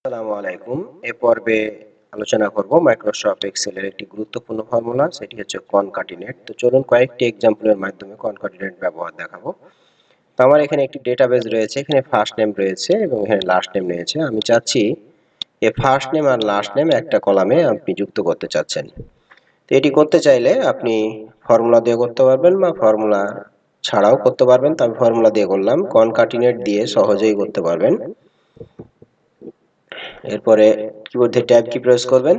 আসসালামু আলাইকুম। এ পর্বে আলোচনা করব মাইক্রোসফট এক্সেলের একটি গুরুত্বপূর্ণ ফর্মুলা, সেটি হচ্ছে কনকাটিনেট। তো চলুন কয়েকটি এক্সাম্পলের মাধ্যমে কনকাটিনেট ব্যবহার দেখাবো। তো আমার এখানে একটি ডেটাবেজ রয়েছে, এখানে ফার্স্ট নেম রয়েছে এবং এখানে লাস্ট নেম রয়েছে। আমি চাচ্ছি এই ফার্স্ট নেম আর লাস্ট নেম একটা কলামে আপনি যুক্ত করতে চাচ্ছেন। তো এটি করতে চাইলে আপনি ফর্মুলা দিয়ে করতে পারবেন বা ফর্মুলা ছাড়াও করতে পারবেন। তো আমি ফর্মুলা দিয়ে করলাম, কনকাটিনেট দিয়ে সহজেই করতে পারবেন। এরপরে কিবোর্ড থেকে ট্যাব কি প্রেস করবেন।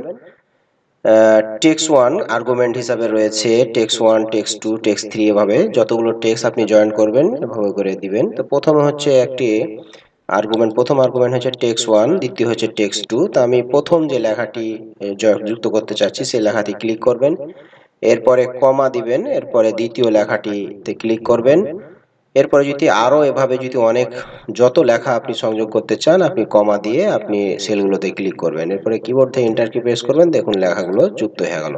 টেক্সট 1 আর্গুমেন্ট হিসাবে রয়েছে, টেক্সট 1, টেক্সট 2, টেক্সট 3, এভাবে যতগুলো টেক্সট আপনি জয়েন করবেন এভাবে করে দিবেন। তো প্রথমে হচ্ছে একটি প্রথম আর্গুমেন্ট হচ্ছে টেক্সট 1, দ্বিতীয় হচ্ছে টেক্সট 2। তো আমি প্রথম যে লেখাটি যুক্ত করতে চাচ্ছি সেই লেখাটি ক্লিক করবেন, এরপরে কমা দিবেন, এরপরে দ্বিতীয় লেখাটিতে ক্লিক করবেন। এরপরে যদি আরো এভাবে যদি যত লেখা আপনি সংযোগ করতে চান, আপনি কমা দিয়ে আপনি সেলগুলোতে ক্লিক করবেন, এরপরে কিবোর্ড থেকে এন্টার কি প্রেস করবেন। দেখুন লেখাগুলো যুক্ত হয়ে গেল।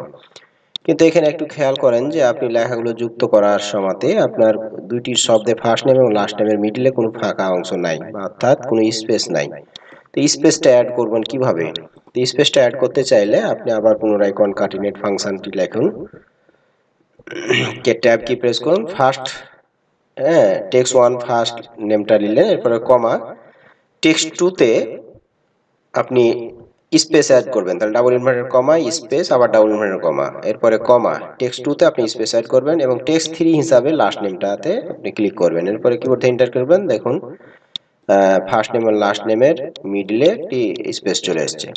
কিন্তু এখানে একটু খেয়াল করেন যে আপনি লেখাগুলো যুক্ত করার সময়তে আপনার দুইটি শব্দে ফার্স্ট নেম এবং লাস্ট নেমের মিডলে কোনো ফাঁকা অংশ নাই, অর্থাৎ কোনো স্পেস নাই। তো স্পেসটা অ্যাড করবেন কিভাবে? তো স্পেসটা অ্যাড করতে চাইলে আপনি আবার পুনরায় কনকাটিনেট ফাংশনটি লিখুন, ট্যাব কি প্রেস করুন, ফার্স্ট টেক্সট 1 ফার্স্ট নেমটা নিলেন, এরপরে কমা, টেক্সট 2 তে আপনি স্পেস অ্যাড করবেন, তাহলে ডাবল ইনভার্টেড কমা স্পেস আবার ডাবল ইনভার্টেড কমা, এরপরে কমা, টেক্সট 2 তে আপনি স্পেস অ্যাড করবেন এবং টেক্সট 3 হিসাবে লাস্ট নেমটাতে আপনি ক্লিক করবেন, এরপরে কিবোর্ড থেকে এন্টার করবেন। দেখুন ফার্স্ট নেম আর লাস্ট নেমের মিডলে একটি স্পেস চলে এসেছে।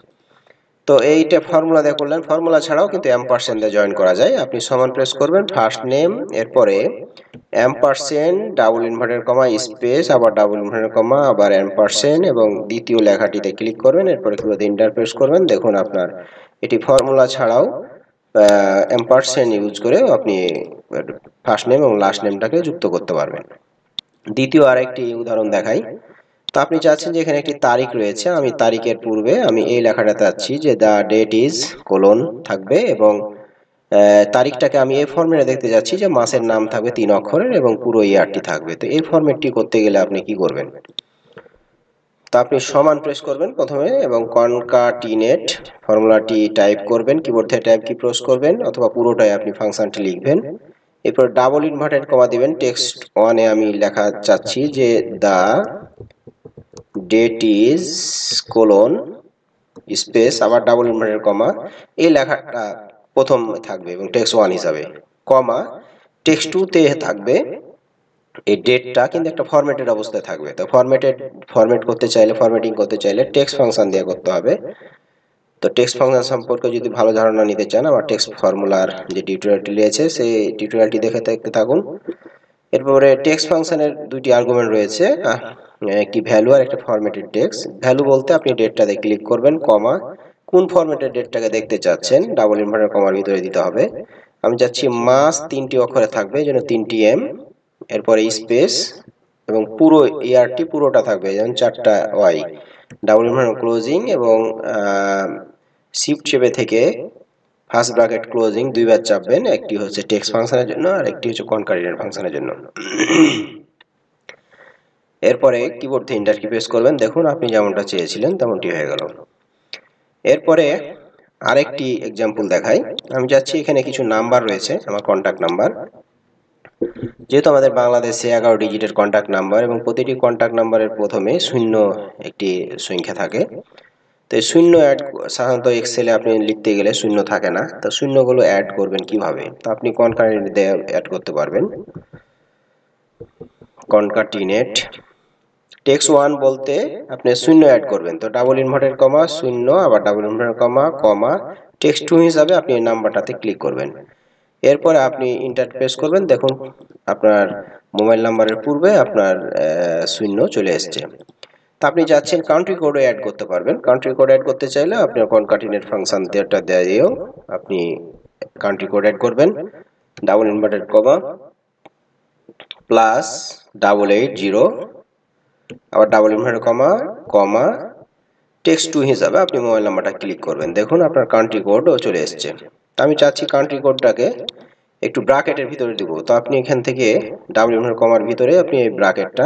তো এইটা ফর্মুলা দিয়ে করলেন। ফর্মুলা ছাড়াও কিন্তু এম্পারসেন্ট দিয়ে জয়েন করা যায়। আপনি সমান প্রেস করবেন, ফার্স্ট নেম, এরপরে এম্পারসেন্ট, ডাবল ইনভার্টেড কমা স্পেস আবার ডাবল ইনভার্টেড কমা আবার এম্পারসেন্ট এবং দ্বিতীয় লেখাটিতে ক্লিক করবেন, এরপরে কিবোর্ডে এন্টার প্রেস করবেন। দেখুন আপনার এটি ফর্মুলা ছাড়াও এম্পারসেন্ট ইউজ করে আপনি ফার্স্ট নেম এবং লাস্ট নেমটাকে যুক্ত করতে পারবেন। দ্বিতীয় আরেকটি উদাহরণ দেখাই। তো আপনি চাচ্ছেন যে এখানে একটি তারিখ রয়েছে, আমি তারিখের পূর্বে আমি এই লেখাটা চাচ্ছি যে দা ডেট ইজ কোলন থাকবে এবং তারিখটাকে আমি এই ফরম্যাটে দেখতে যাচ্ছি যে মাসের নাম থাকবে 3 অক্ষরের এবং পুরো ইয়ারটি থাকবে। তো এই ফরম্যাটটি করতে গেলে আপনি কি করবেন? তো আপনি সমান প্রেস করবেন প্রথমে এবং কনকাটিনেট ফর্মুলাটি টাইপ করবেন, কিবোর্ড থেকে ট্যাব কি প্রেস করবেন অথবা পুরোটাই আপনি ফাংশনটি লিখবেন, এরপর ডাবল ইনভার্টেড কমা দিবেন। টেক্সট 1 এ আমি লেখা চাচ্ছি যে দা ডেট ইজ কোলন স্পেস আবার ডাবল ইনভার্টেড কমা, এই লেখাটা প্রথম থাকবে এবং টেক্সট 1 হিসাবে, কমা, টেক্সট 2 তে থাকবে এই ডেটটা কিন্তু একটা ফরম্যাটেড অবস্থায় থাকবে। তো ফরম্যাটিং করতে চাইলে টেক্সট ফাংশন দিয়ে করতে হবে। তো টেক্সট ফাংশন সম্পর্কে যদি ভালো ধারণা নিতে চান, আমার টেক্সট ফর্মুলার যে টিউটোরিয়ালটি রয়েছে সেই টিউটোরিয়ালটি দেখতে থাকুন। এরপরে টেক্সট ফাংশনের দুইটি আর্গুমেন্ট রয়েছে, একটি ভ্যালু আর একটা ফরম্যাটেড টেক্সট। ভ্যালু বলতে আপনি ডেটটাতে ক্লিক করবেন, কমা, কোন ফরম্যাটের ডেটটাকে দেখতে চাচ্ছেন ডাবল ইনভার্টেড কমার ভিতরে দিতে হবে। আমি চাচ্ছি মাস 3টি অক্ষরে থাকবে, এই জন্য 3টি এম, এরপরে স্পেস এবং পুরো ইয়ারটি পুরোটা থাকবে, যেমন 4টা ওয়াই, ডাবল ইনভার্টেড ক্লোজিং এবং শিফট চেপে থেকে ফার্স্ট ব্র্যাকেট ক্লোজিং দুইবার চাপবেন, একটি হচ্ছে টেক্সট ফাংশনের জন্য আর একটি হচ্ছে কনকাটিনেট ফাংশনের জন্য। এরপরে কিবোর্ড থেকে এন্টার কি প্রেস করবেন। দেখুন আপনি যেমনটা চেয়েছিলেন তেমনটি হয়ে গেল। এরপরে আরেকটি এক্সাম্পল দেখাই। আমি যাচ্ছি, এখানে কিছু নাম্বার রয়েছে, আমার কন্টাক্ট নাম্বার, যেহেতু আমাদের বাংলাদেশে 11 ডিজিটের কন্টাক্ট নাম্বার এবং প্রতিটি কন্টাক্ট নাম্বারের প্রথমে শূন্য একটি সংখ্যা থাকে। তো এই শূন্য সাধারণত এক্সেলে আপনি লিখতে গেলে শূন্য থাকে না, তো শূন্যগুলো অ্যাড করবেন কিভাবে? তো আপনি কনকাটিনেট দিয়ে অ্যাড করতে পারবেন। কনকাটিনেট টেক্সট 1 বলতে আপনি শূন্য অ্যাড করবেন, তো ডাবল ইনভার্টেড কমা শূন্য আবার ডাবল ইনভার্টেড কমা কমা টেক্সট 2 হিসাবে আপনি এই নাম্বারটাতে ক্লিক করবেন, এরপরে আপনি এন্টার প্রেস করবেন। দেখুন আপনার মোবাইল নাম্বারের পূর্বে আপনার শূন্য চলে এসেছে। তা আপনি যাচ্ছেন কান্ট্রি কোড অ্যাড করতে পারবেন। কান্ট্রি কোড অ্যাড করতে চাইলে আপনি কনকাটিনেট ফাংশন দিয়েও আপনি কান্ট্রি কোড অ্যাড করবেন, ডাবল ইনভার্টেড কমা প্লাস 880 আবার ডাবল ইনভার্টেড কমা কমা টেক্সট 2 হিসাবে আপনি মোবাইল নাম্বারটা ক্লিক করবেন। দেখুন আপনার কান্ট্রি কোডও চলে এসেছে। আমি চাচ্ছি কান্ট্রি কোডটাকে একটু ব্র্যাকেটের ভিতরে দিব, তো আপনি এখান থেকে ডাবল ইনভার্টেড কমার ভিতরে আপনি এই ব্র্যাকেটটা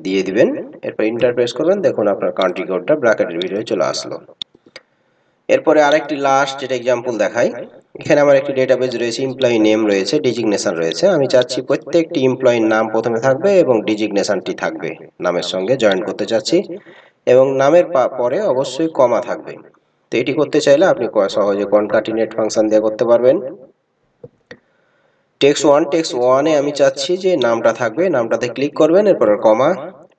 দিয়ে দিবেন, এরপর এন্টার প্রেস করবেন। দেখুন আপনার কান্ট্রি কোডটা ব্র্যাকেটের ভিতরে চলে আসলো। এরপরে আরেকটি লাস্ট যেটা एग्जांपल দেখাই। এখানে আমার একটি ডেটাবেজ রয়েছে, এমপ্লয়ি নেম রয়েছে, ডেজিগনেশন রয়েছে। আমি চাচ্ছি প্রত্যেকটি এমপ্লয়ির নাম প্রথমে থাকবে এবং ডেজিগনেশনটি থাকবে, নামের সঙ্গে জয়েন করতে চাচ্ছি, এবং নামের পরে অবশ্যই কমা থাকবে। তো এটি করতে চাইলে আপনি সহজে কনক্যাটিনেট ফাংশন দিয়ে করতে পারবেন। টেক্সট 1 এ আমি চাচ্ছি যে নামটা থাকবে, নামটাতে ক্লিক করবেন, এরপর কমা।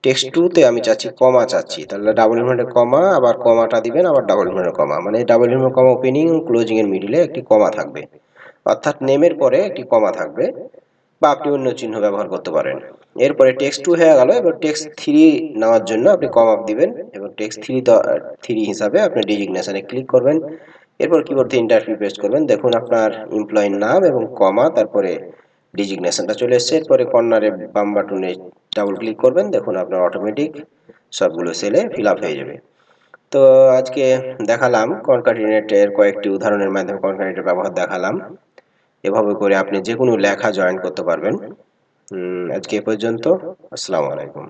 টেক্সট 2 তে আমি চাচ্ছি কমা চাচ্ছি, তাহলে ডাবল ইনভার্টেড কমা, আবার কমাটা দিবেন, আবার ডাবল ইনভার্টেড কমা, মানে ডাবল ইনভার্টেড কমা ওপেনিং এবং ক্লোজিং এর মিডলে একটি কমা থাকবে, অর্থাৎ নেমের পরে একটি কমা থাকবে, বা আপনি অন্য চিহ্ন ব্যবহার করতে পারেন। এরপরে টেক্সট 2 হয়ে গেল। এবার টেক্সট 3 নেওয়ার জন্য আপনি কমা দিবেন এবং টেক্সট 3 হিসাবে আপনি ডেজিগনেশনে ক্লিক করবেন। এরপর কিবোর্ড থেকে এন্টার কি প্রেস করবেন। দেখুন আপনার এমপ্লয়ির নাম এবং কমা, তারপরে ডেজিগনেশনটা চলে এসেছে। এরপরে কর্নারে বাম বাটনে ডাবল ক্লিক করবেন। দেখুন আপনার অটোমেটিক সবগুলো সেলে ফিল আপ হয়ে যাবে। তো আজকে দেখালাম কনক্যাটিনেটের কয়েকটি উদাহরণের মাধ্যমে কনক্যাটিনেটের ব্যবহার দেখালাম। এভাবে করে আপনি যে কোনো লেখা জয়েন করতে পারবেন। আজকে এ পর্যন্ত। আসসালামু আলাইকুম।